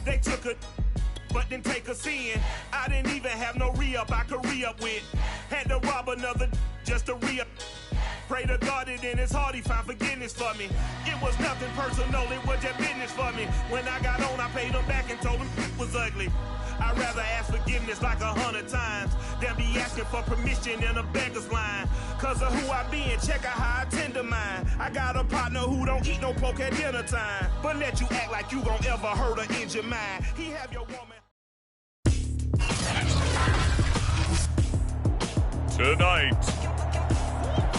They took a but didn't take us in. I didn't even have no re-up I could re-up with. Had to rob another just to re-up. Pray to God that in his heart he found forgiveness for me. It was nothing personal, it was just business for me. When I got on, I paid him back and told him it was ugly. I'd rather ask forgiveness like 100 times than be asking for permission in a beggar's line. Cause of who I be and check out how I tend to mine. I got a partner who don't eat no pork at dinner time, but let you act like you gon' ever hurt or injure mine. He have your woman. Tonight,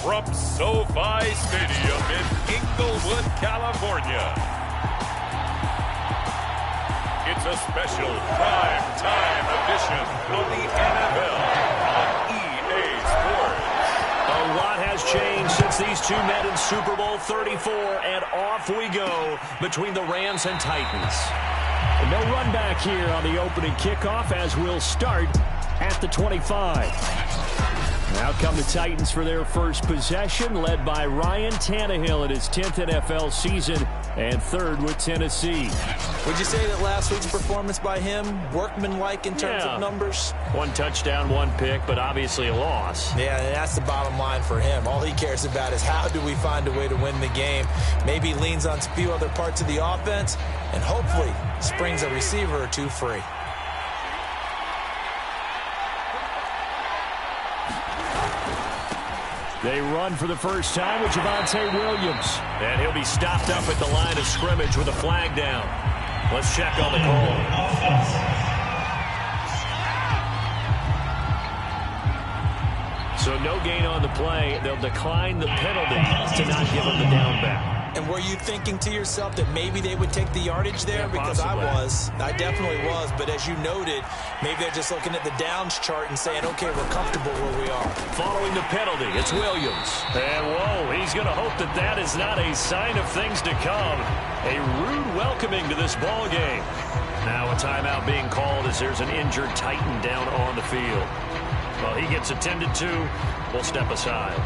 from SoFi Stadium in Inglewood, California, it's a special prime-time edition of the NFL on EA Sports. A lot has changed since these two met in Super Bowl 34, and off we go between the Rams and Titans. And no run back here on the opening kickoff as we'll start at the 25. Now come the Titans for their first possession, led by Ryan Tannehill in his 10th NFL season and third with Tennessee. Would you say that last week's performance by him, workmanlike in terms of numbers? One touchdown, one pick, but obviously a loss. Yeah, and that's the bottom line for him. All he cares about is how do we find a way to win the game. Maybe leans on a few other parts of the offense, and hopefully springs a receiver or two free. They run for the first time with Javonte Williams. And he'll be stopped up at the line of scrimmage with a flag down. Let's check on the call. So no gain on the play. They'll decline the penalty to not give him the down back. And were you thinking to yourself that maybe they would take the yardage there? Yeah, because possibly. I definitely was. But as you noted, maybe they're just looking at the downs chart and saying, okay, we're comfortable where we are. Following the penalty, it's Williams. And whoa, he's going to hope that that is not a sign of things to come. A rude welcoming to this ball game. Now a timeout being called as there's an injured Titan down on the field. Well, he gets attended to. We'll step aside.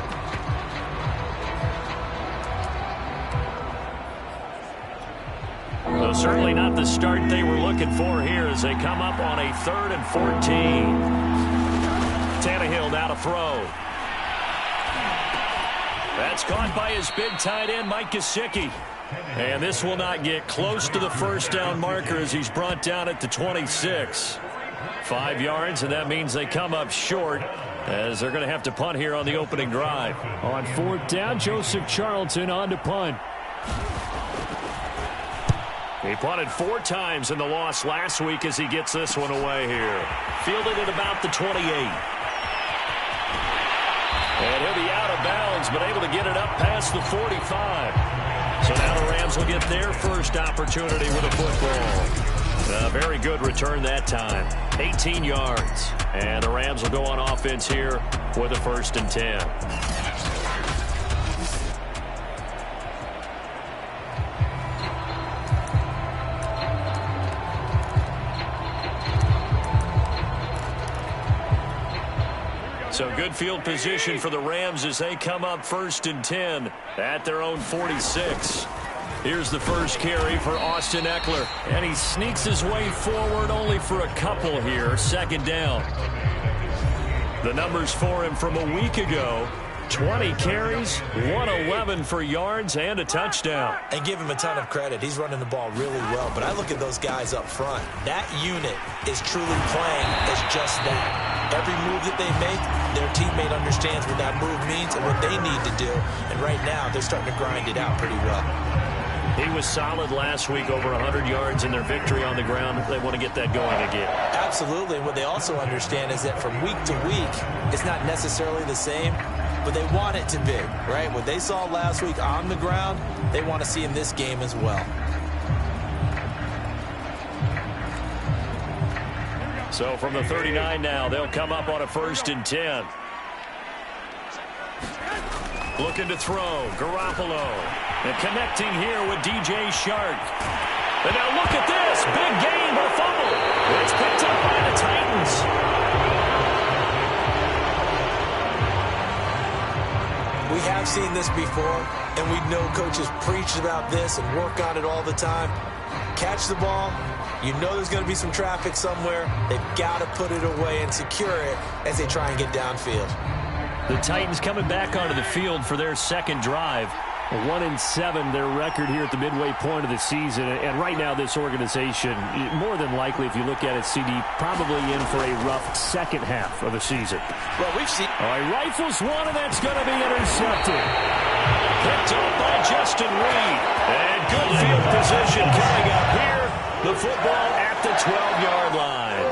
Well, certainly not the start they were looking for here as they come up on a 3rd and 14. Tannehill now to throw. That's caught by his big tight end, Mike Gesicki. And this will not get close to the first down marker as he's brought down at the 26. 5 yards, and that means they come up short as they're going to have to punt here on the opening drive. On 4th down, Joseph Charlton on to punt. He punted 4 times in the loss last week as he gets this one away here. Fielded at about the 28. And he'll be out of bounds, but able to get it up past the 45. So now the Rams will get their first opportunity with a football. A very good return that time. 18 yards. And the Rams will go on offense here with a 1st and 10. So good field position for the Rams as they come up 1st and 10 at their own 46. Here's the first carry for Austin Eckler. And he sneaks his way forward only for a couple here. 2nd down. The numbers for him from a week ago. 20 carries, 111 for yards, and a touchdown. And give him a ton of credit. He's running the ball really well. But I look at those guys up front. That unit is truly playing as just that. Every move that they make, their teammate understands what that move means and what they need to do. And right now, they're starting to grind it out pretty well. He was solid last week, over 100 yards in their victory on the ground. They want to get that going again. Absolutely. What they also understand is that from week to week, it's not necessarily the same, but they want it to be, right? What they saw last week on the ground, they want to see in this game as well. So from the 39 now, they'll come up on a 1st and 10. Looking to throw, Garoppolo. And connecting here with DJ Shark. And now look at this. Big gain, but a fumble. It's picked up by the Titans. We have seen this before, and we know coaches preach about this and work on it all the time. Catch the ball, You know there's going to be some traffic somewhere. They've got to put it away and secure it as they try and get downfield. The Titans coming back onto the field for their second drive. 1-7, their record here at the midway point of the season. And right now, this organization, more than likely, if you look at it, CD, probably in for a rough second half of the season. Well, we've seen... All right, rifles one, and that's going to be intercepted. Picked off by Justin Reed. And good field position coming up here. The football at the 12-yard line.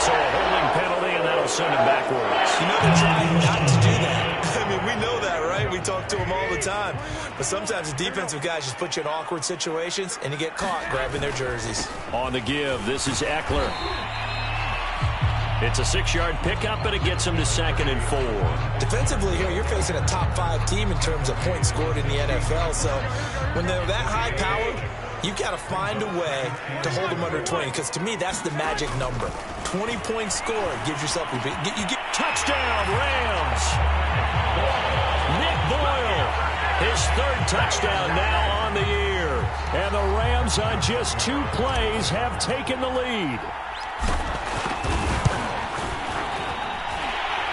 So a holding penalty, and that'll send him backwards. You know they're trying not to do that. I mean, we know that, right? We talk to them all the time. But sometimes the defensive guys just put you in awkward situations, and you get caught grabbing their jerseys. On the give, this is Eckler. It's a 6-yard pickup, and it gets him to 2nd and 4. Defensively here, you're facing a top-5 team in terms of points scored in the NFL. So when they're that high-powered, you've got to find a way to hold them under 20, because to me, that's the magic number. 20 points scored gives yourself a big... Touchdown, Rams! Nick Boyle, his 3rd touchdown now on the year. And the Rams on just 2 plays have taken the lead.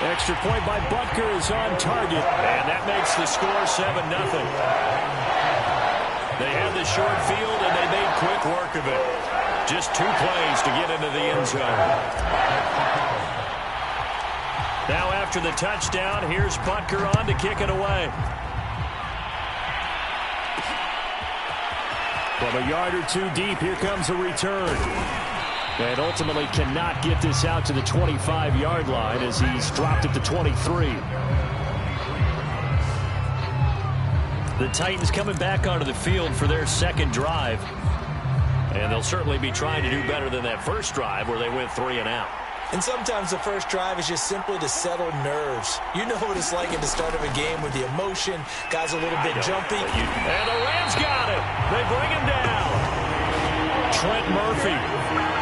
Extra point by Butker is on target, and that makes the score 7-0. They had the short field, and they made quick work of it. Just 2 plays to get into the end zone. Now after the touchdown, here's Butker on to kick it away. From a yard or 2 deep, here comes a return. And ultimately cannot get this out to the 25-yard line as he's dropped at the 23. The Titans coming back onto the field for their second drive. And they'll certainly be trying to do better than that first drive where they went 3 and out. And sometimes the first drive is just simply to settle nerves. You know what it's like at the start of a game with the emotion. Guys a little bit jumpy. And the Rams got it. They bring him down. Trent Murphy.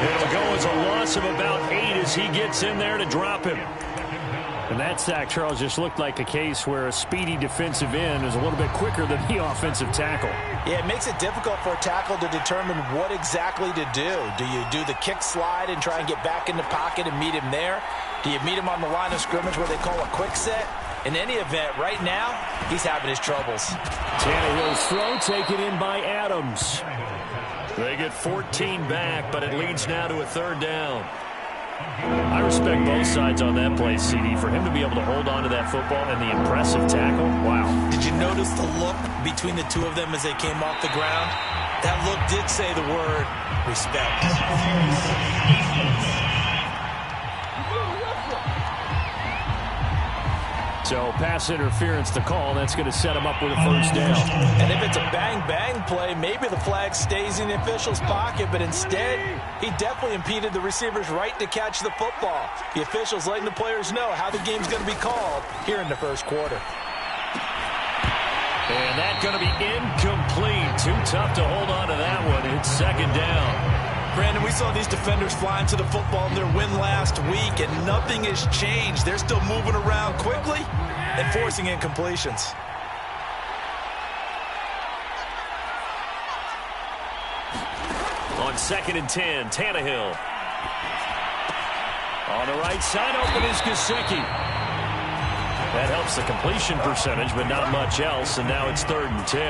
It'll go as a loss of about 8 as he gets in there to drop him. And that sack, Charles, just looked like a case where a speedy defensive end is a little bit quicker than the offensive tackle. Yeah, it makes it difficult for a tackle to determine what exactly to do. Do you do the kick slide and try and get back in the pocket and meet him there? Do you meet him on the line of scrimmage where they call a quick set? In any event, right now, he's having his troubles. Tannehill's throw taken in by Adams. They get 14 back, but it leads now to a 3rd down. I respect both sides on that play, CD. For him to be able to hold on to that football and the impressive tackle, wow. Did you notice the look between the 2 of them as they came off the ground? That look did say the word respect. So pass interference to call. That's going to set him up with a 1st down. And if it's a bang-bang play, maybe the flag stays in the official's pocket, but instead, he definitely impeded the receiver's right to catch the football. The official's letting the players know how the game's going to be called here in the first quarter. And that's going to be incomplete. Too tough to hold on to that one. It's 2nd down. Brandon, we saw these defenders flying to the football in their win last week, and nothing has changed. They're still moving around quickly and forcing incompletions. On 2nd and 10, Tannehill. On the right side, open is Gesicki. That helps the completion percentage, but not much else, and now it's 3rd and 10.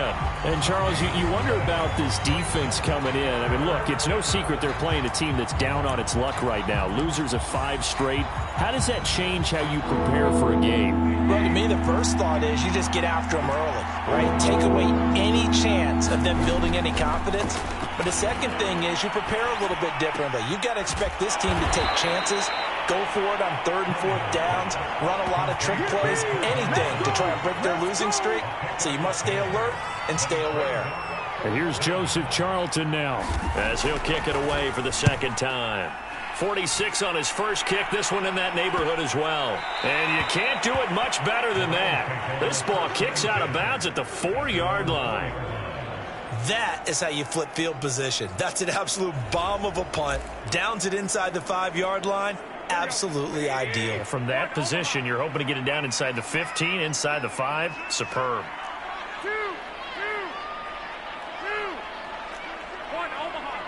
And, Charles, you wonder about this defense coming in. I mean, look, it's no secret they're playing a team that's down on its luck right now. Losers of 5 straight. How does that change how you prepare for a game? Well, to me, the first thought is you just get after them early, right? Take away any chance of them building any confidence. But the second thing is you prepare a little bit differently. You've got to expect this team to take chances, go for it on 3rd and 4th downs, run a lot of trick plays, anything to try and break their losing streak. So you must stay alert and stay aware. And here's Joseph Charlton now as he'll kick it away for the 2nd time. 46 on his first kick, this one in that neighborhood as well. And you can't do it much better than that. This ball kicks out of bounds at the 4-yard line. That is how you flip field position. That's an absolute bomb of a punt. Downs it inside the 5-yard line. Absolutely ideal. From that position, you're hoping to get it down inside the 15, inside the 5. Superb. 2-2-2-1 Omaha.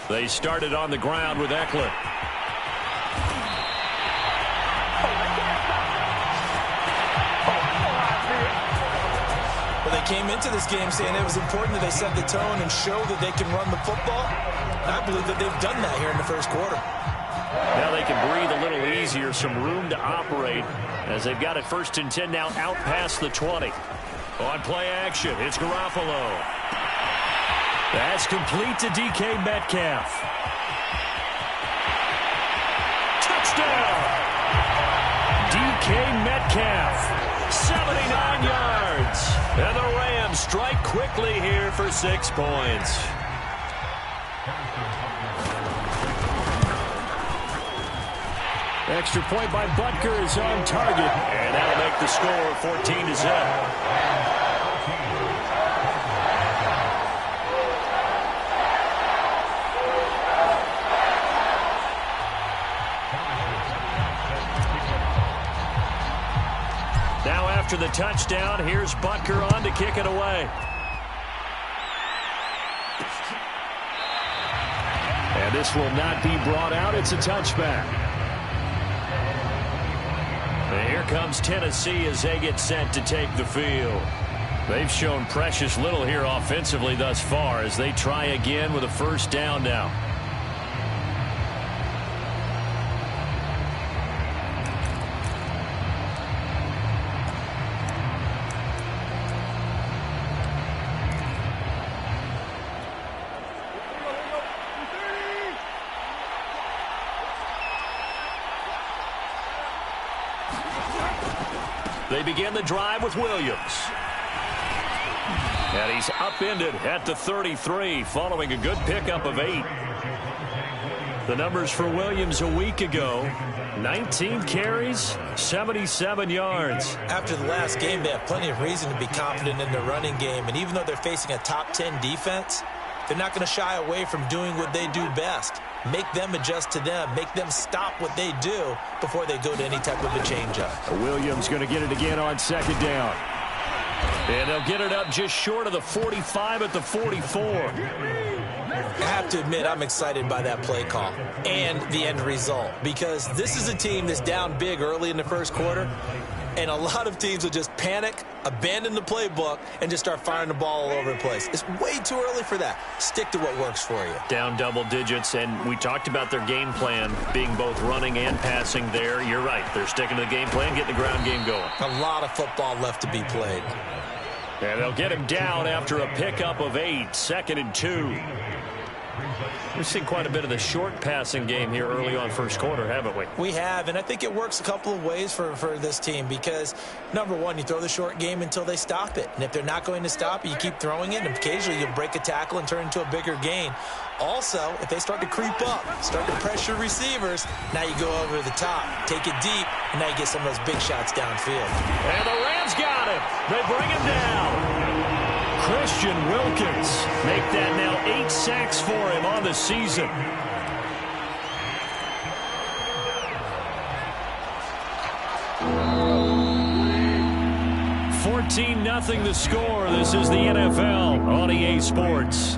They started on the ground with Eckler. Well, they came into this game saying it was important that they set the tone and show that they can run the football. And I believe that they've done that here in the first quarter. Now they can breathe a little easier, some room to operate as they've got it 1st and 10 now out past the 20. On play action, it's Garoppolo. That's complete to DK Metcalf. Touchdown! DK Metcalf, 79 yards. And the Rams strike quickly here for 6 points. Extra point by Butker is on target. And that'll make the score 14-0. Now after the touchdown, here's Butker on to kick it away. And this will not be brought out. It's a touchback. And here comes Tennessee as they get set to take the field. They've shown precious little here offensively thus far as they try again with a 1st down now. They begin the drive with Williams. And he's upended at the 33 following a good pickup of 8. The numbers for Williams a week ago, 19 carries, 77 yards. After the last game, they have plenty of reason to be confident in their running game. And even though they're facing a top 10 defense, they're not going to shy away from doing what they do best. Make them adjust to them. Make them stop what they do before they go to any type of a change-up. Williams going to get it again on 2nd down. And they'll get it up just short of the 45 at the 44. I have to admit, I'm excited by that play call and the end result because this is a team that's down big early in the first quarter, and a lot of teams will just panic, abandon the playbook, and just start firing the ball all over the place. It's way too early for that. Stick to what works for you. Down double digits, and we talked about their game plan being both running and passing there. You're right. They're sticking to the game plan, getting the ground game going. A lot of football left to be played. And they'll get him down after a pickup of 8, 2nd and 2. We've seen quite a bit of the short passing game here early on first quarter, haven't we? We have, and I think it works a couple of ways for this team because, number one, you throw the short game until they stop it. And if they're not going to stop it, you keep throwing it, and occasionally you'll break a tackle and turn into a bigger gain. Also, if they start to creep up, start to pressure receivers, now you go over the top, take it deep, and now you get some of those big shots downfield. And the Rams got him. They bring him down. Christian Wilkins make that now 8 sacks for him on the season. $14-0 the score. This is the NFL on EA Sports.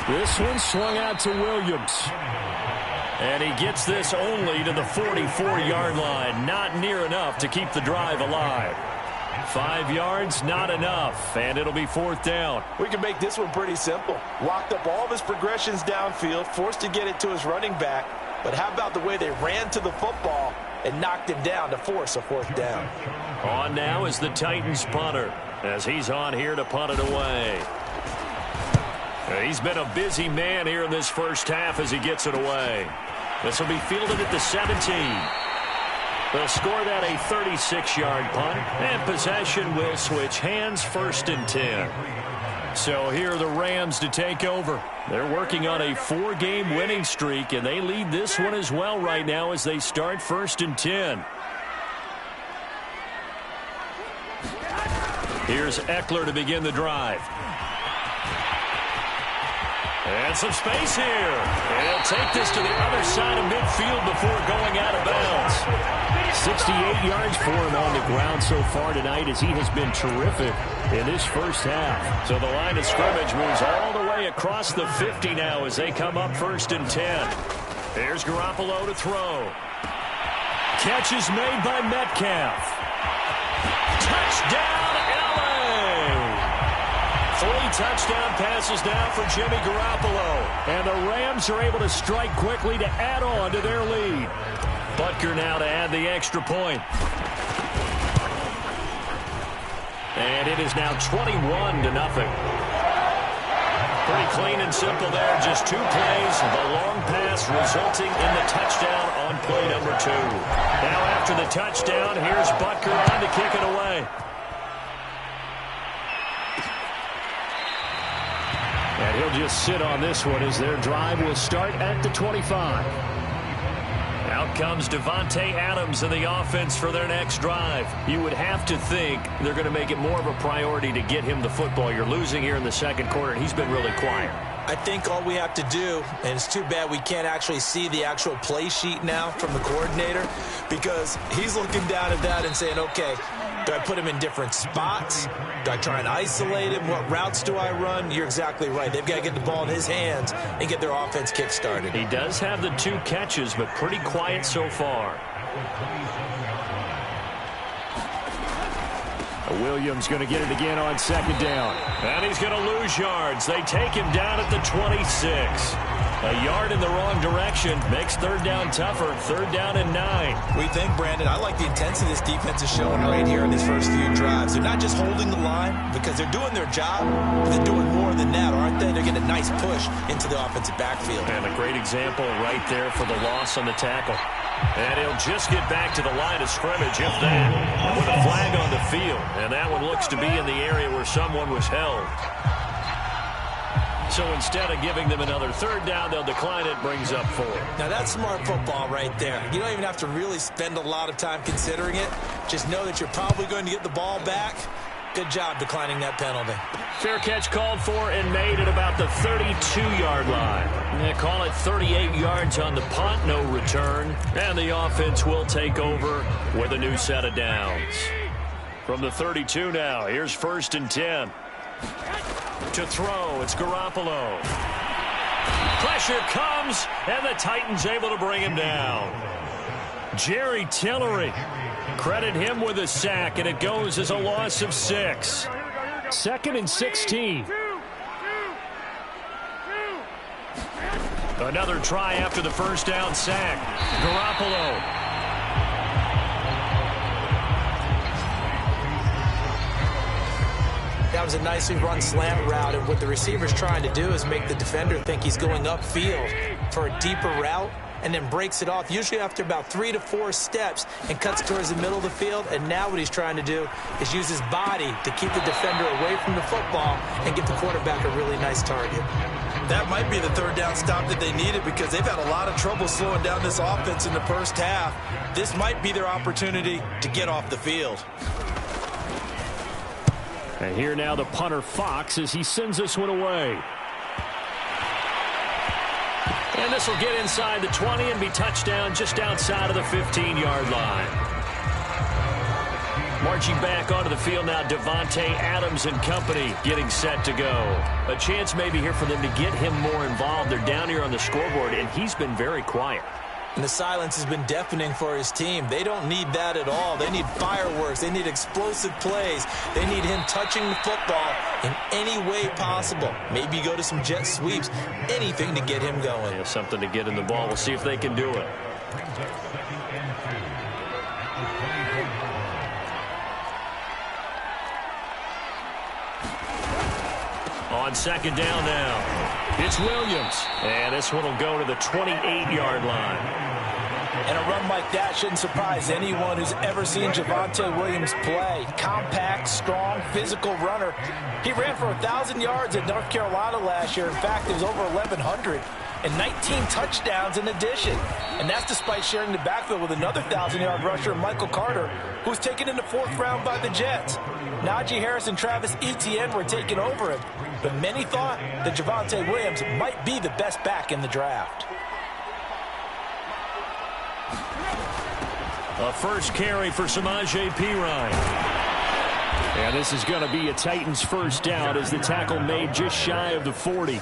This one swung out to Williams. And he gets this only to the 44-yard line. Not near enough to keep the drive alive. 5 yards, not enough. And it'll be 4th down. We can make this one pretty simple. Locked up all of his progressions downfield, forced to get it to his running back. But how about the way they ran to the football and knocked him down to force a 4th down? On now is the Titans punter as he's on here to punt it away. He's been a busy man here in this first half as he gets it away. This will be fielded at the 17. They'll score that a 36-yard punt, and possession will switch hands 1st and 10. So here are the Rams to take over. They're working on a 4-game winning streak, and they lead this one as well right now as they start 1st and 10. Here's Eckler to begin the drive. And some space here. And he'll take this to the other side of midfield before going out of bounds. 68 yards for him on the ground so far tonight as he has been terrific in this first half. So the line of scrimmage moves all the way across the 50 now as they come up 1st and 10. There's Garoppolo to throw. Catch is made by Metcalf. Touchdown! 3 touchdown passes now for Jimmy Garoppolo. And the Rams are able to strike quickly to add on to their lead. Butker now to add the extra point. And it is now 21-0. Pretty clean and simple there. Just 2 plays. The long pass resulting in the touchdown on play number 2. Now after the touchdown, here's Butker on to kick it away. And he'll just sit on this one as their drive will start at the 25. Out comes Davante Adams in the offense for their next drive. You would have to think they're going to make it more of a priority to get him the football. You're losing here in the second quarter, and he's been really quiet. I think all we have to do, and it's too bad we can't actually see the actual play sheet now from the coordinator, because he's looking down at that and saying, okay, do I put him in different spots? Do I try and isolate him? What routes do I run? You're exactly right. They've got to get the ball in his hands and get their offense kick-started. He does have the 2 catches, but pretty quiet so far. Williams going to get it again on 2nd down. And he's going to lose yards. They take him down at the 26. A yard in the wrong direction makes 3rd down tougher. 3rd down and 9. We think, Brandon, I like the intensity this defense is showing right here in these first few drives. They're not just holding the line because they're doing their job, but they're doing more than that, aren't they? They're getting a nice push into the offensive backfield. And a great example right there for the loss on the tackle. And he'll just get back to the line of scrimmage, if that, with a flag on the field. And that one looks to be in the area where someone was held. So instead of giving them another 3rd down, they'll decline it, brings up 4. Now that's smart football right there. You don't even have to really spend a lot of time considering it. Just know that you're probably going to get the ball back. Good job declining that penalty. Fair catch called for and made at about the 32-yard line. They call it 38 yards on the punt, no return. And the offense will take over with a new set of downs. From the 32 now, here's 1st and 10. To throw, it's Garoppolo. Pressure comes, and the Titans able to bring him down. Jerry Tillery. Credit him with a sack, and it goes as a loss of 6. 2nd and 16. Another try after the 1st down sack. Garoppolo. That was a nicely run slant route, and what the receiver's trying to do is make the defender think he's going upfield for a deeper route, and then breaks it off, usually after about 3 to 4 steps, and cuts towards the middle of the field. And now what he's trying to do is use his body to keep the defender away from the football and get the quarterback a really nice target. That might be the 3rd down stop that they needed, because they've had a lot of trouble slowing down this offense in the first half. This might be their opportunity to get off the field. And here now the punter Fox as he sends this one away. And this will get inside the 20 and be touchdown just outside of the 15-yard line. Marching back onto the field now, Davante Adams and company getting set to go. A chance maybe here for them to get him more involved. They're down here on the scoreboard, and he's been very quiet. And the silence has been deafening for his team. They don't need that at all. They need fireworks. They need explosive plays. They need him touching the football in any way possible. Maybe go to some jet sweeps. Anything to get him going. Yeah, something to get in the ball. We'll see if they can do it. On 2nd down now. It's Williams. And this one will go to the 28-yard line. And a run like that shouldn't surprise anyone who's ever seen Javonte Williams play. Compact, strong, physical runner. He ran for 1,000 yards at North Carolina last year. In fact, it was over 1,100 and 19 touchdowns in addition. And that's despite sharing the backfield with another 1,000-yard rusher, Michael Carter, who was taken in the 4th round by the Jets. Najee Harris and Travis Etienne were taking over him, but many thought that Javonte Williams might be the best back in the draft. A first carry for Samaje Perine. And this is going to be a Titans first down as the tackle made just shy of the 40.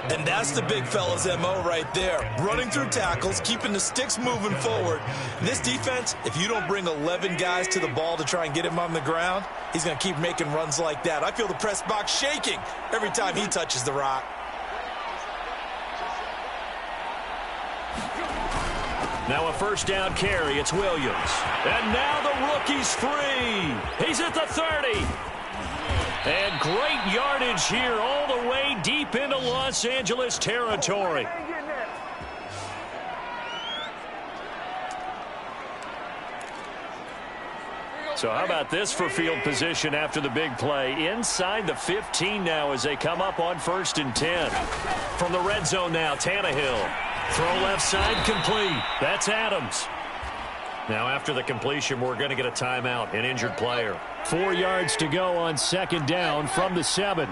And that's the big fella's MO right there. Running through tackles, keeping the sticks moving forward. This defense, if you don't bring 11 guys to the ball to try and get him on the ground, he's going to keep making runs like that. I feel the press box shaking every time he touches the rock. Now a first down carry. It's Williams. And now the rookie's free. He's at the 30. And great yardage here all the way deep into Los Angeles territory. So how about this for field position after the big play? Inside the 15 now as they come up on 1st and 10. From the red zone now, Tannehill. Throw left side complete. That's Adams. Now after the completion, we're going to get a timeout, an injured player. 4 yards to go on 2nd down from the 7.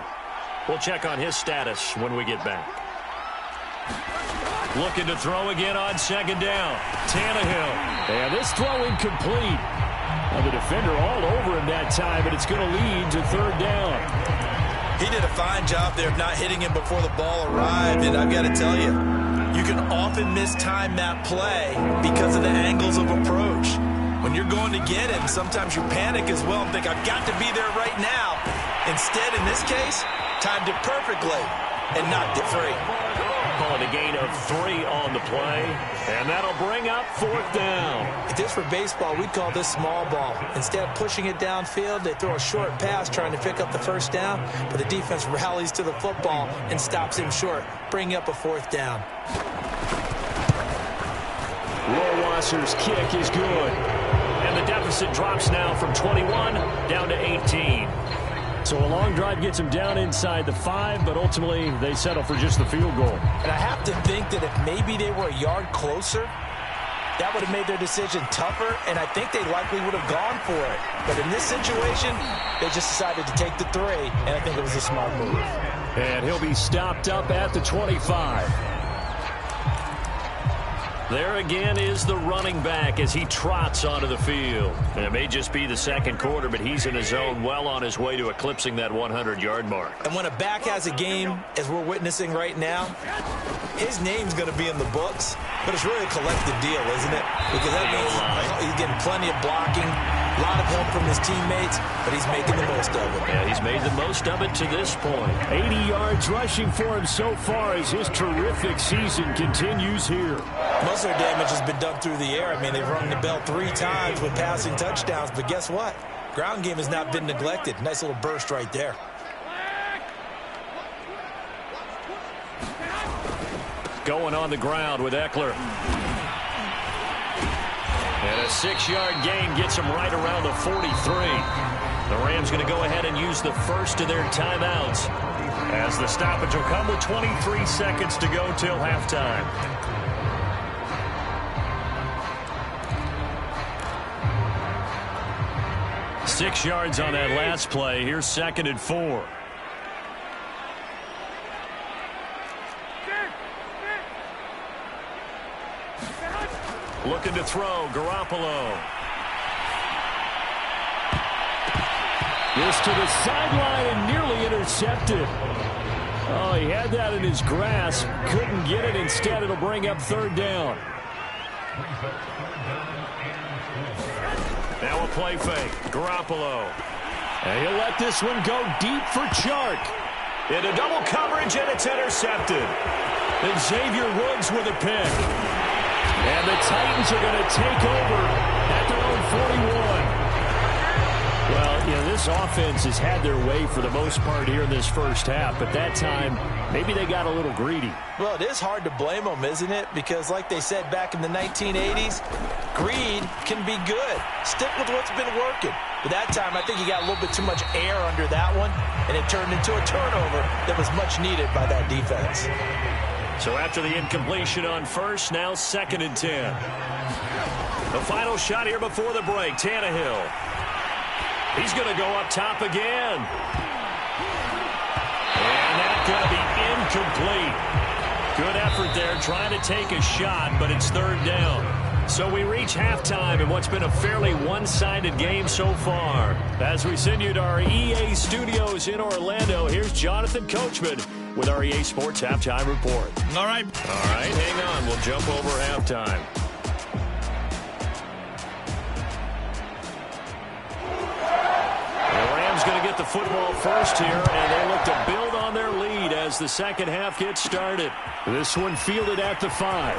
We'll check on his status when we get back. Looking to throw again on 2nd down. Tannehill. And this throw incomplete. Now the defender all over him that time, but it's going to lead to 3rd down. He did a fine job there of not hitting him before the ball arrived, and I've got to tell you, you can often mistime that play because of the angles of approach. When you're going to get him, sometimes you panic as well and think, I've got to be there right now. Instead, in this case, timed it perfectly and knocked it free. Calling a gain of 3 on the play, and that'll bring up 4th down. If this were baseball, we'd call this small ball. Instead of pushing it downfield, they throw a short pass trying to pick up the 1st down, but the defense rallies to the football and stops him short, bringing up a 4th down. Rohrwasser's kick is good. And the deficit drops now from 21 down to 18. So a long drive gets them down inside the 5, but ultimately they settle for just the field goal. And I have to think that if maybe they were a yard closer, that would have made their decision tougher, and I think they likely would have gone for it. But in this situation, they just decided to take the 3, and I think it was a smart move. And he'll be stopped up at the 25. There again is the running back as he trots onto the field. And it may just be the 2nd quarter, but he's in his zone well on his way to eclipsing that 100-yard mark. And when a back has a game, as we're witnessing right now, his name's going to be in the books, but it's really a collective deal, isn't it? Because that means he's getting plenty of blocking, a lot of help from his teammates, but he's making the most of it. Yeah, he's made the most of it to this point. 80 yards rushing for him so far as his terrific season continues here. Most of their damage has been done through the air. I mean, they've rung the bell 3 times with passing touchdowns, but guess what? Ground game has not been neglected. Nice little burst right there. Going on the ground with Eckler. And a 6-yard gain gets him right around the 43. The Rams going to go ahead and use the first of their timeouts as the stoppage will come with 23 seconds to go till halftime. Six yards on that last play. Here's 2nd and 4. Looking to throw, Garoppolo. This to the sideline and nearly intercepted. Oh, he had that in his grasp. Couldn't get it. Instead, it'll bring up 3rd down. Now a play fake. Garoppolo. And he'll let this one go deep for Chark. Into double coverage, and it's intercepted. And Xavier Woods with a pick. And the Titans are going to take over at their own 41. Well, this offense has had their way for the most part here in this first half, but that time, maybe they got a little greedy. Well, it is hard to blame them, isn't it? Because like they said back in the 1980s, greed can be good. Stick with what's been working. But that time, I think he got a little bit too much air under that one, and it turned into a turnover that was much needed by that defense. So after the incompletion on first, now 2nd and 10. The final shot here before the break, Tannehill. He's going to go up top again. And that's going to be incomplete. Good effort there, trying to take a shot, but it's 3rd down. So we reach halftime in what's been a fairly one-sided game so far. As we send you to our EA studios in Orlando, here's Jonathan Coachman with our EA Sports Halftime Report. All right, hang on. We'll jump over halftime. Going to get the football first here, and they look to build on their lead as the second half gets started. This one fielded at the 5.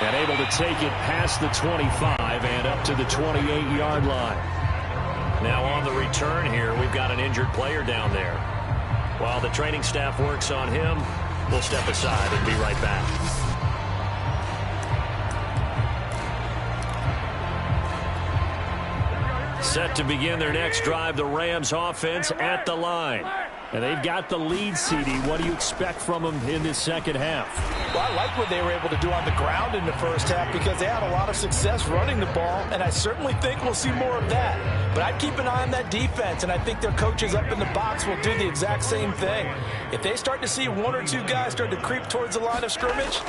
And able to take it past the 25 and up to the 28-yard line. Now on the return here, we've got an injured player down there. While the training staff works on him, we'll step aside and be right back. Set to begin their next drive, the Rams offense at the line. And they've got the lead, CD. What do you expect from them in this second half? Well, I like what they were able to do on the ground in the first half because they had a lot of success running the ball, and I certainly think we'll see more of that. But I'd keep an eye on that defense, and I think their coaches up in the box will do the exact same thing. If they start to see 1 or 2 guys start to creep towards the line of scrimmage,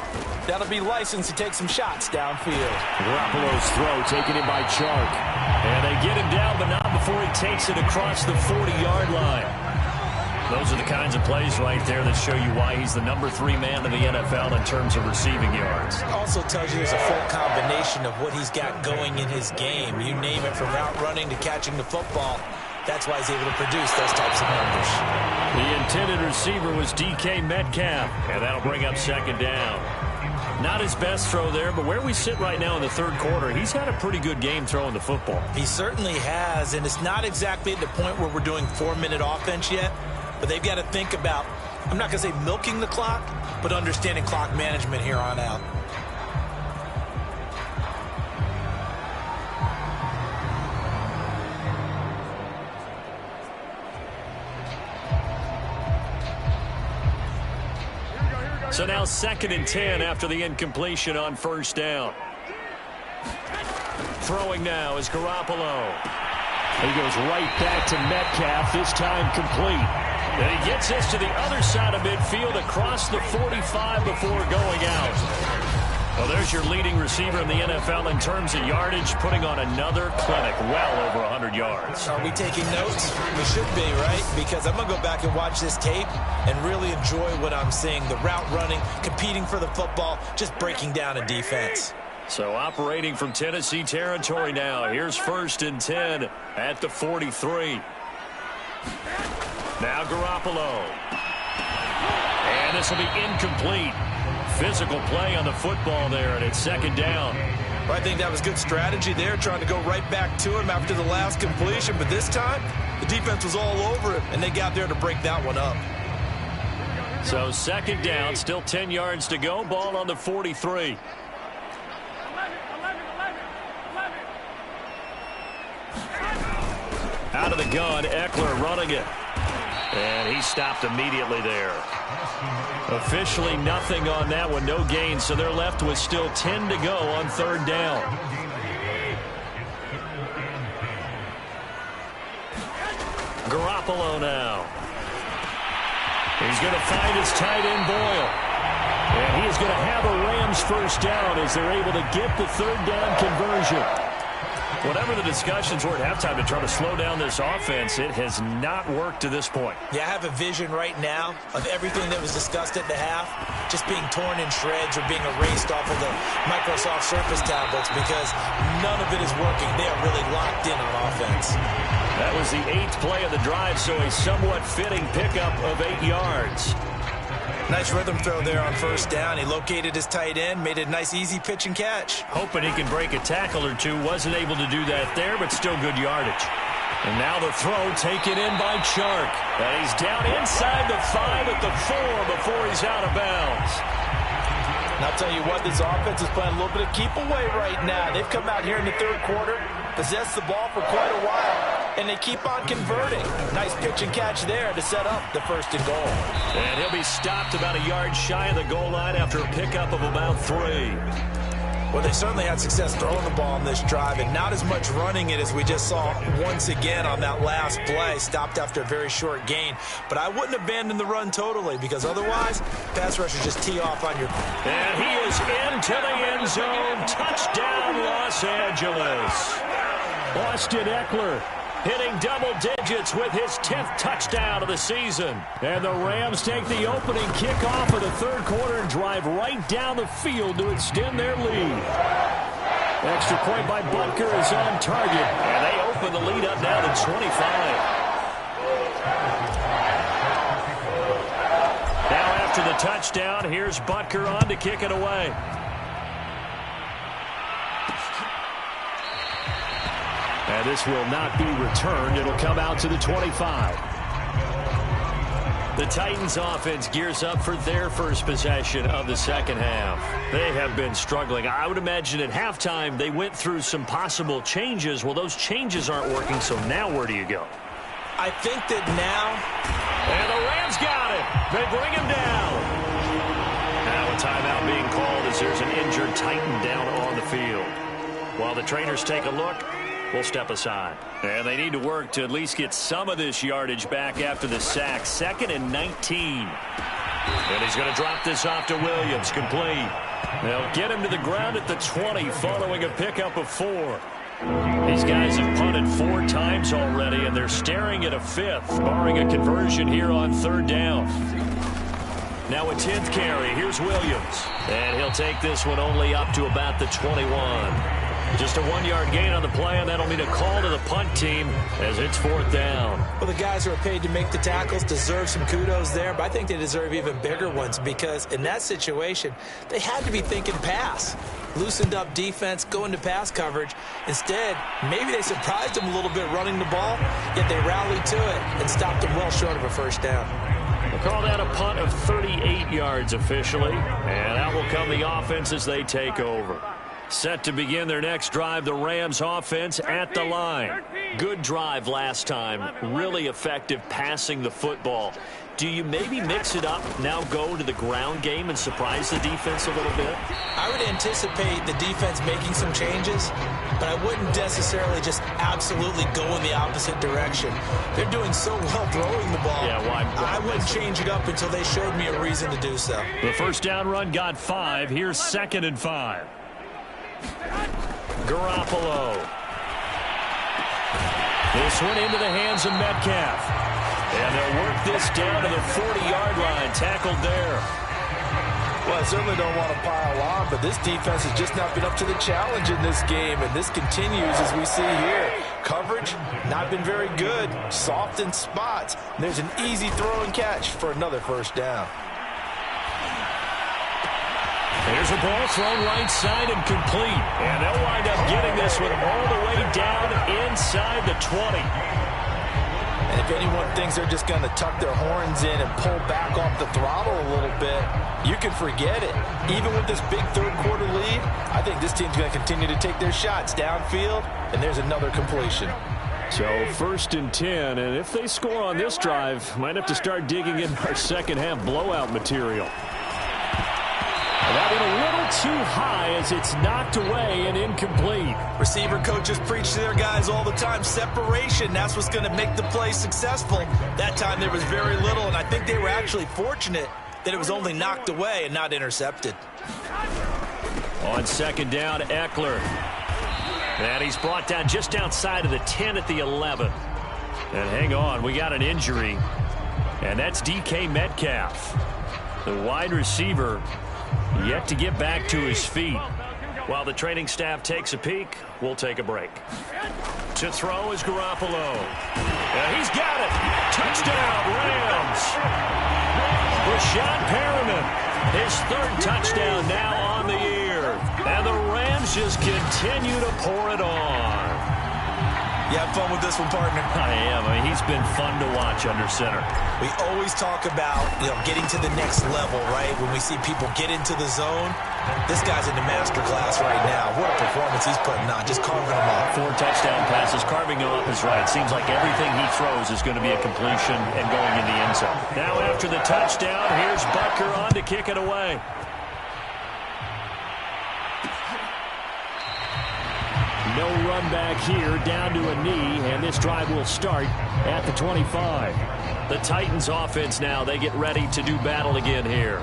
that'll be licensed to take some shots downfield. Garoppolo's throw taken in by Chark. And they get him down, but not before he takes it across the 40-yard line. Those are the kinds of plays right there that show you why he's the number 3 man in the NFL in terms of receiving yards. Also tells you there's a full combination of what he's got going in his game. You name it, from route running to catching the football. That's why he's able to produce those types of numbers. The intended receiver was DK Metcalf, and that'll bring up 2nd down. Not his best throw there, but where we sit right now in the 3rd quarter, he's had a pretty good game throwing the football. He certainly has, and it's not exactly at the point where we're doing 4-minute offense yet, but they've got to think about, I'm not going to say milking the clock, but understanding clock management here on out. So now 2nd and 10 after the incompletion on 1st down. Throwing now is Garoppolo. He goes right back to Metcalf, this time complete. Then he gets this to the other side of midfield across the 45 before going out. Well, there's your leading receiver in the NFL in terms of yardage, putting on another clinic, well over 100 yards. Are we taking notes? We should be, right? Because I'm going to go back and watch this tape and really enjoy what I'm seeing. The route running, competing for the football, just breaking down a defense. So operating from Tennessee territory now. Here's 1st and 10 at the 43. Now Garoppolo. And this will be incomplete. Physical play on the football there, and it's 2nd down. Well, I think that was good strategy there, trying to go right back to him after the last completion. But this time, the defense was all over him, and they got there to break that one up. So 2nd down, still 10 yards to go. Ball on the 43. Out of the gun, Eckler running it. And he stopped immediately there. Officially nothing on that one, no gain, so they're left with still 10 to go on 3rd down. Garoppolo now. He's going to find his tight end Boyle. And he is going to have a Rams 1st down as they're able to get the 3rd down conversion. Whatever the discussions were at halftime to try to slow down this offense, it has not worked to this point. Yeah, I have a vision right now of everything that was discussed at the half just being torn in shreds or being erased off of the Microsoft Surface tablets because none of it is working. They are really locked in on offense. That was the 8th play of the drive, so a somewhat fitting pickup of 8 yards. Nice rhythm throw there on 1st down. He located his tight end, made it a nice, easy pitch and catch. Hoping he can break a tackle or two. Wasn't able to do that there, but still good yardage. And now the throw taken in by Chark. And he's down inside the 5 at the 4 before he's out of bounds. And I'll tell you what, this offense is playing a little bit of keep away right now. They've come out here in the third quarter, possessed the ball for quite a while, and they keep on converting. Nice pitch and catch there to set up the 1st and goal. And he'll be stopped about a yard shy of the goal line after a pickup of about 3. Well, they certainly had success throwing the ball on this drive, and not as much running it as we just saw once again on that last play. Stopped after a very short gain. But I wouldn't abandon the run totally, because otherwise, pass rushers just tee off on your... And he is into the end zone. Touchdown, Los Angeles. Austin Eckler hitting double digits with his 10th touchdown of the season. And the Rams take the opening kickoff of the third quarter and drive right down the field to extend their lead. Extra point by Butker is on target. And they open the lead up now to 25. Now after the touchdown, here's Butker on to kick it away. And this will not be returned. It'll come out to the 25. The Titans offense gears up for their first possession of the second half. They have been struggling. I would imagine at halftime they went through some possible changes. Well, those changes aren't working, so now where do you go? I think that now... And the Rams got it. They bring him down. Now a timeout being called as there's an injured Titan down on the field. While the trainers take a look, we'll step aside. And they need to work to at least get some of this yardage back after the sack. 2nd and 19. And he's going to drop this off to Williams. Complete. They'll get him to the ground at the 20 following a pickup of 4. These guys have punted 4 times already, and they're staring at a 5th, barring a conversion here on 3rd down. Now a 10th carry. Here's Williams. And he'll take this one only up to about the 21. Just a 1-yard gain on the play, and that'll mean a call to the punt team as it's 4th down. Well, the guys who are paid to make the tackles deserve some kudos there, but I think they deserve even bigger ones because in that situation, they had to be thinking pass. Loosened up defense, going to pass coverage. Instead, maybe they surprised them a little bit running the ball, yet they rallied to it and stopped them well short of a 1st down. We'll call that a punt of 38 yards officially, and out will come the offense as they take over. Set to begin their next drive, the Rams offense at the line. Good drive last time. Really effective passing the football. Do you maybe mix it up, now go to the ground game and surprise the defense a little bit? I would anticipate the defense making some changes, but I wouldn't necessarily just absolutely go in the opposite direction. They're doing so well throwing the ball. Yeah, why? I wouldn't change it up until they showed me a reason to do so. The 1st down run got 5. Here's 2nd and 5. Garoppolo. This one into the hands of Metcalf. And they'll work this down to the 40-yard line. Tackled there. Well, I certainly don't want to pile on, but this defense has just not been up to the challenge in this game, and this continues as we see here. Coverage, not been very good. Soft in spots. And there's an easy throw and catch for another 1st down. There's a ball thrown right side and complete. And they'll wind up getting this one all the way down inside the 20. And if anyone thinks they're just going to tuck their horns in and pull back off the throttle a little bit, you can forget it. Even with this big third quarter lead, I think this team's going to continue to take their shots downfield, and there's another completion. So 1st and 10, and if they score on this drive, might have to start digging in our second half blowout material. That one a little too high as it's knocked away and incomplete. Receiver coaches preach to their guys all the time. Separation, that's what's going to make the play successful. That time there was very little, and I think they were actually fortunate that it was only knocked away and not intercepted. On 2nd down, Eckler. And he's brought down just outside of the 10 at the 11. And hang on, we got an injury. And that's DK Metcalf. The wide receiver yet to get back to his feet. While the training staff takes a peek, we'll take a break. To throw is Garoppolo. And he's got it. Touchdown, Rams. Rashad Perriman, his 3rd touchdown now on the year. And the Rams just continue to pour it on. You have fun with this one, partner? I am. I mean, he's been fun to watch under center. We always talk about, getting to the next level, right? When we see people get into the zone, this guy's in the master class right now. What a performance he's putting on, just carving them up. 4 touchdown passes, carving them up is right. Seems like everything he throws is going to be a completion and going in the end zone. Now after the touchdown, here's Butker on to kick it away. No run back here, down to a knee, and this drive will start at the 25. The Titans offense now, they get ready to do battle again here.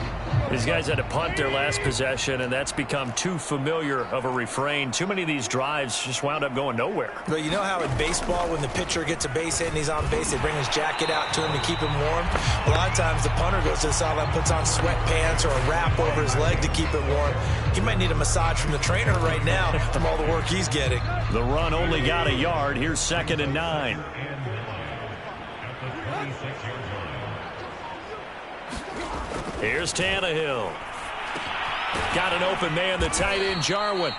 These guys had to punt their last possession, and that's become too familiar of a refrain. Too many of these drives just wound up going nowhere. But you know how in baseball, when the pitcher gets a base hit and he's on base, they bring his jacket out to him to keep him warm? A lot of times the punter goes to the sideline, puts on sweatpants or a wrap over his leg to keep it warm. He might need a massage from the trainer right now from all the work he's getting. The run only got a yard. Here's 2nd and 9. Here's Tannehill. Got an open man, the tight end, Jarwin.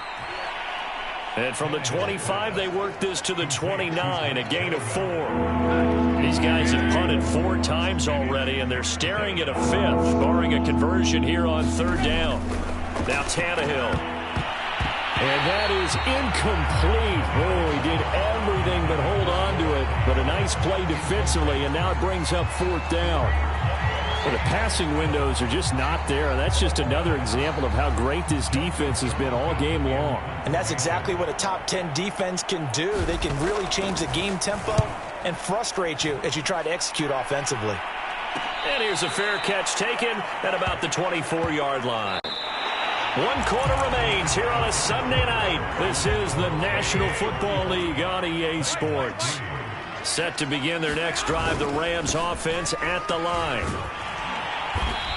And from the 25, they work this to the 29, a gain of 4. These guys have punted 4 times already, and they're staring at a 5th, barring a conversion here on 3rd down. Now Tannehill. And that is incomplete. Oh, he did everything but hold on to it. But a nice play defensively, and now it brings up 4th down. But the passing windows are just not there. That's just another example of how great this defense has been all game long. And that's exactly what a top 10 defense can do. They can really change the game tempo and frustrate you as you try to execute offensively. And here's a fair catch taken at about the 24-yard line. 1 quarter remains here on a Sunday night. This is the National Football League on EA Sports. Set to begin their next drive, the Rams offense at the line.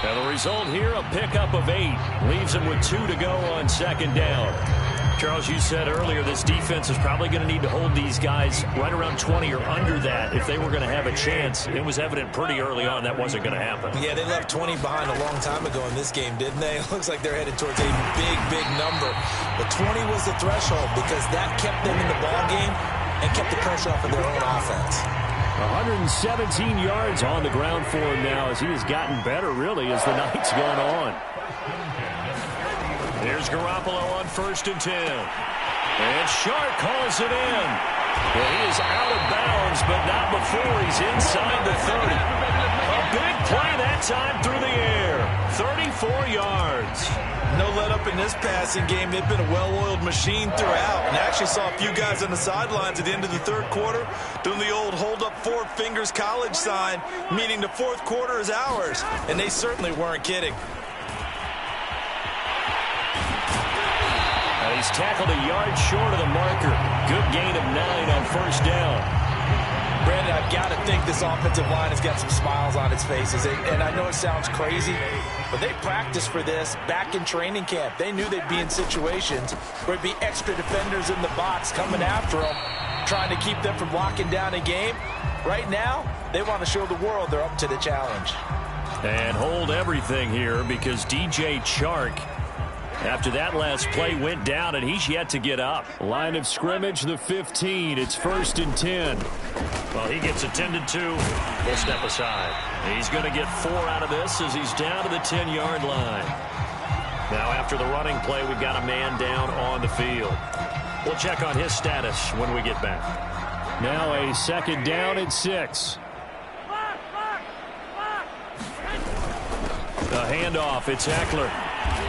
And the result here, a pickup of 8. Leaves them with 2 to go on 2nd down. Charles, you said earlier this defense is probably going to need to hold these guys right around 20 or under that if they were going to have a chance. It was evident pretty early on that wasn't going to happen. Yeah, they left 20 behind a long time ago in this game, didn't they? It looks like they're headed towards a big, big number. But 20 was the threshold because that kept them in the ballgame and kept the pressure off of their own offense. 117 yards on the ground for him now as he has gotten better, really, as the night's gone on. There's Garoppolo on 1st and 10. And Shark calls it in. Well, he is out of bounds, but not before he's inside the 30. A big play that time through the air. 34 yards. No let up in this passing game. They've been a well-oiled machine throughout. And I actually saw a few guys on the sidelines at the end of the 3rd quarter doing the old hold up 4 fingers college sign, meaning the 4th quarter is ours. And they certainly weren't kidding. And he's tackled a yard short of the marker. Good gain of 9 on 1st down. Brandon, I've got to think this offensive line has got some smiles on its faces. And I know it sounds crazy, but they practiced for this back in training camp. They knew they'd be in situations where there'd be extra defenders in the box coming after them, trying to keep them from locking down a game. Right now, they want to show the world they're up to the challenge. And hold everything here because DJ Chark, after that last play, went down, and he's yet to get up. Line of scrimmage, the 15. It's 1st and 10. Well, he gets attended to. We'll step aside. He's going to get 4 out of this as he's down to the 10-yard line. Now, after the running play, we've got a man down on the field. We'll check on his status when we get back. Now a 2nd down and 6. The handoff, it's Eckler.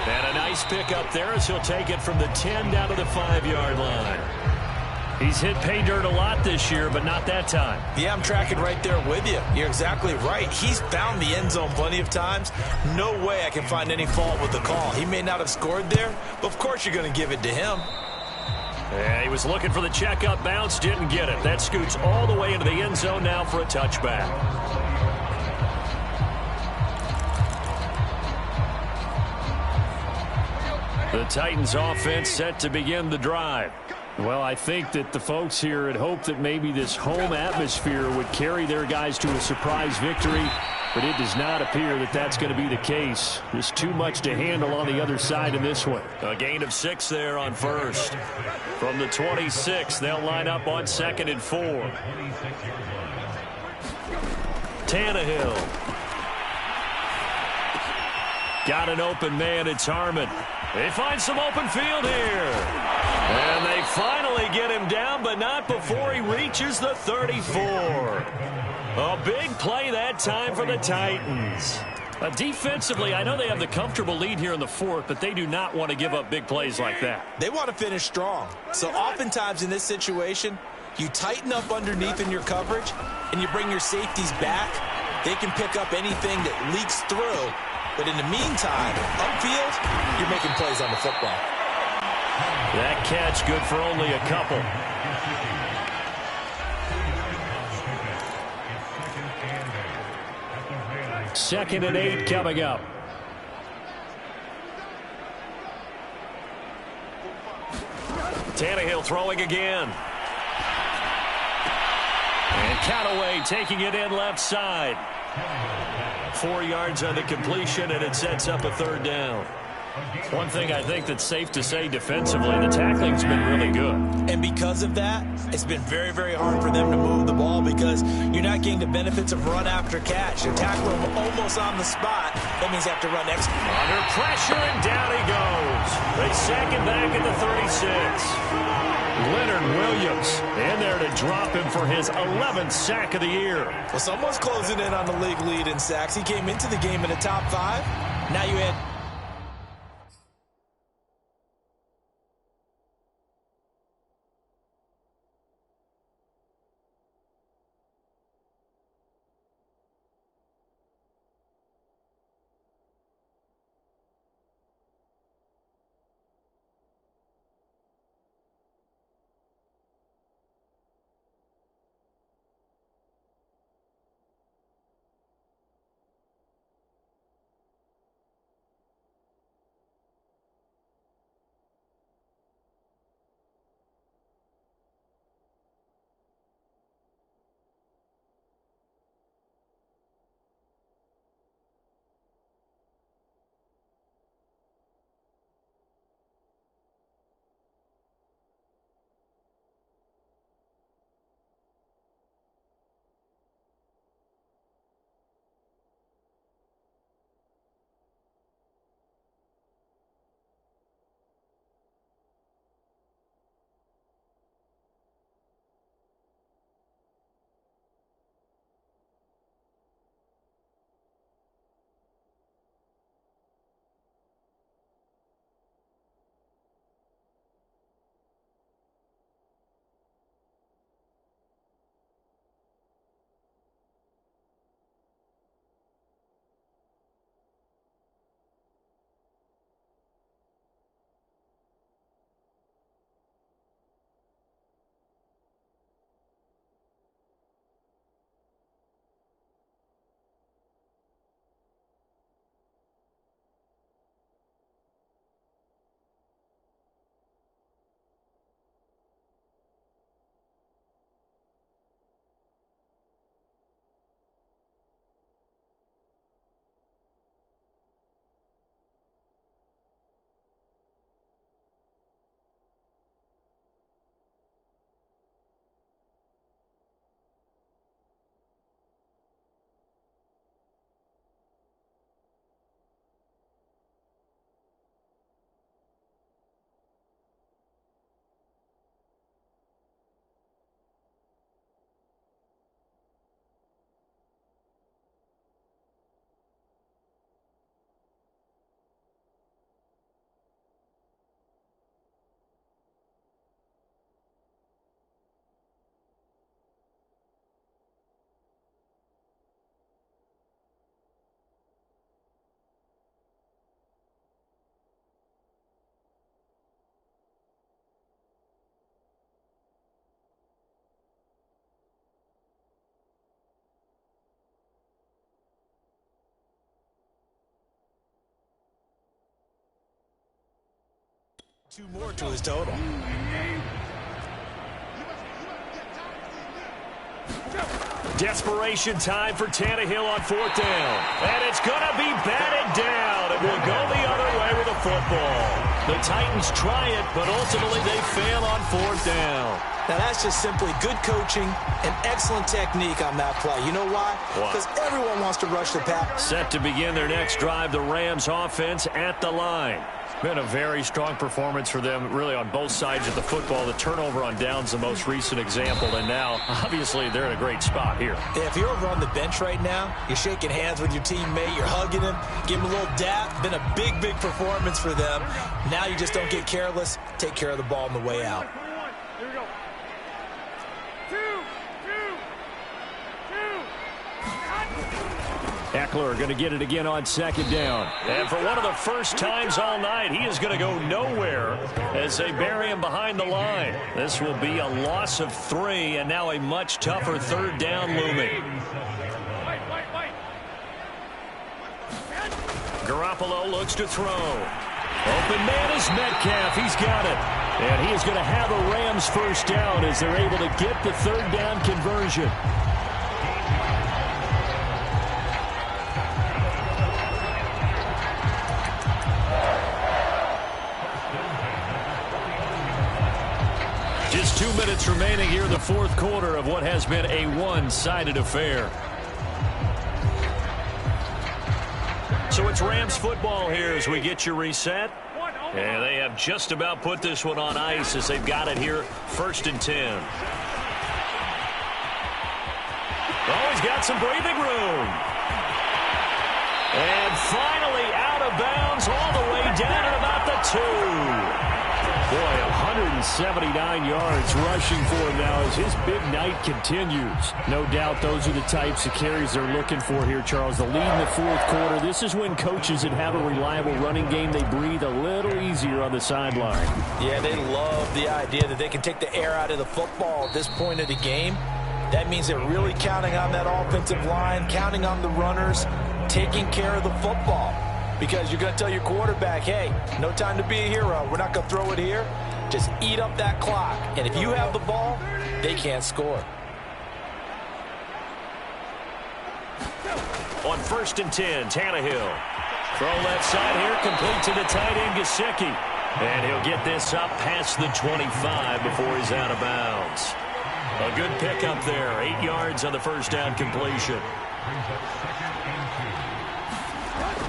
And a nice pick up there as he'll take it from the 10 down to the 5-yard line. He's hit pay dirt a lot this year, but not that time. Yeah, I'm tracking right there with you. You're exactly right. He's found the end zone plenty of times. No way I can find any fault with the call. He may not have scored there, but of course you're going to give it to him. Yeah, he was looking for the checkup bounce, didn't get it. That scoots all the way into the end zone now for a touchback. The Titans offense set to begin the drive. Well, I think that the folks here had hoped that maybe this home atmosphere would carry their guys to a surprise victory. but it does not appear that that's going to be the case. Just too much to handle on the other side in this one. A gain of 6 there on first. From the 26, they'll line up on 2nd and 4. Tannehill. Got an open man. It's Harmon. They find some open field here. And they finally get him down, but not before he reaches the 34. A big play that time for the Titans. Defensively, I know they have the comfortable lead here in the 4th, but they do not want to give up big plays like that. They want to finish strong. So oftentimes in this situation, you tighten up underneath in your coverage, and you bring your safeties back. They can pick up anything that leaks through. But in the meantime, upfield, you're making plays on the football. That catch good for only a couple. Second and 8 coming up. Tannehill throwing again. And Callaway taking it in left side. 4 yards on the completion, and it sets up a 3rd down. One thing I think that's safe to say defensively, the tackling's been really good. And because of that, it's been very, very hard for them to move the ball because you're not getting the benefits of run after catch. You're tackling them almost on the spot. That means you have to run extra. Under pressure, and down he goes. They sack him back at the 36. Leonard Williams in there to drop him for his 11th sack of the year. Well, someone's closing in on the league lead in sacks. He came into the game in the top 5. Now you add... Two more to his total. Desperation time for Tannehill on 4th down. And it's going to be batted down. It will go the other way with the football. The Titans try it, but ultimately they fail on 4th down. Now, that's just simply good coaching and excellent technique on that play. You know why? Because everyone wants to rush the pass. Set to begin their next drive, the Rams offense at the line. Been a very strong performance for them, really, on both sides of the football. The turnover on downs, the most recent example, and now, obviously, they're in a great spot here. Yeah, if you're over on the bench right now, you're shaking hands with your teammate, you're hugging him, give him a little dap. Been a big, big performance for them. Now you just don't get careless. Take care of the ball on the way out. Here we go. Eckler going to get it again on 2nd down. And for one of the first times all night, he is going to go nowhere as they bury him behind the line. This will be a loss of 3, and now a much tougher 3rd down looming. Garoppolo looks to throw. Open man is Metcalf. He's got it. And he is going to have a Rams 1st down as they're able to get the 3rd down conversion. Just 2 minutes remaining here in the 4th quarter of what has been a one-sided affair. So it's Rams football here as we get you reset. And they have just about put this one on ice as they've got it here, 1st and 10. Oh, he's got some breathing room. And finally out of bounds all the way down at about the 2. Boy, 179 yards rushing for him now as his big night continues. No doubt those are the types of carries they're looking for here, Charles. The lead in the 4th quarter. This is when coaches that have a reliable running game, they breathe a little easier on the sideline. Yeah, they love the idea that they can take the air out of the football at this point of the game. That means they're really counting on that offensive line, counting on the runners, taking care of the football. Because you're going to tell your quarterback, hey, no time to be a hero. We're not going to throw it here. Just eat up that clock. And if you have the ball, they can't score. On 1st and 10, Tannehill. Throw left side here, complete to the tight end, Gesicki. And he'll get this up past the 25 before he's out of bounds. A good pickup there, 8 yards on the 1st down completion.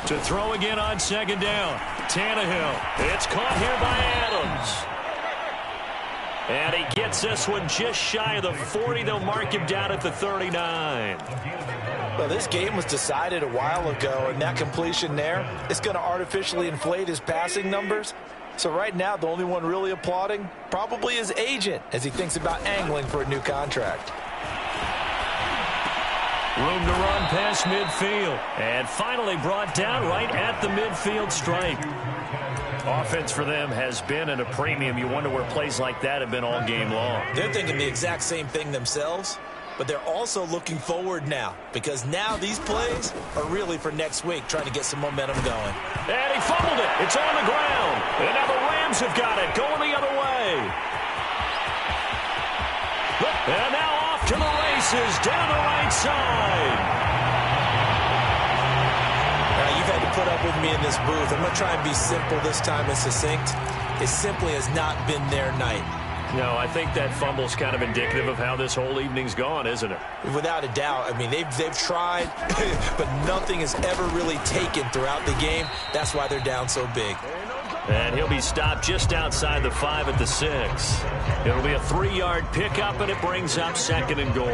To throw again on 2nd down. Tannehill. It's caught here by Adams. And he gets this one just shy of the 40. They'll mark him down at the 39. Well, this game was decided a while ago, and that completion there, it's going to artificially inflate his passing numbers. So right now, the only one really applauding probably his agent as he thinks about angling for a new contract. Room to run past midfield. And finally brought down right at the midfield stripe. Offense for them has been at a premium. You wonder where plays like that have been all game long. They're thinking the exact same thing themselves, but they're also looking forward now because now these plays are really for next week, trying to get some momentum going. And he fumbled it. It's on the ground. And now the Rams have got it going the other way. And now off to the races down the right side. Now, you've had to put up with me in this booth. I'm going to try and be simple this time and succinct. It simply has not been their night. No, I think that fumble's kind of indicative of how this whole evening's gone, isn't it? Without a doubt. I mean, they've tried, but nothing has ever really taken throughout the game. That's why they're down so big. And he'll be stopped just outside the 5 at the 6. It'll be a 3-yard pickup, and it brings up 2nd and goal.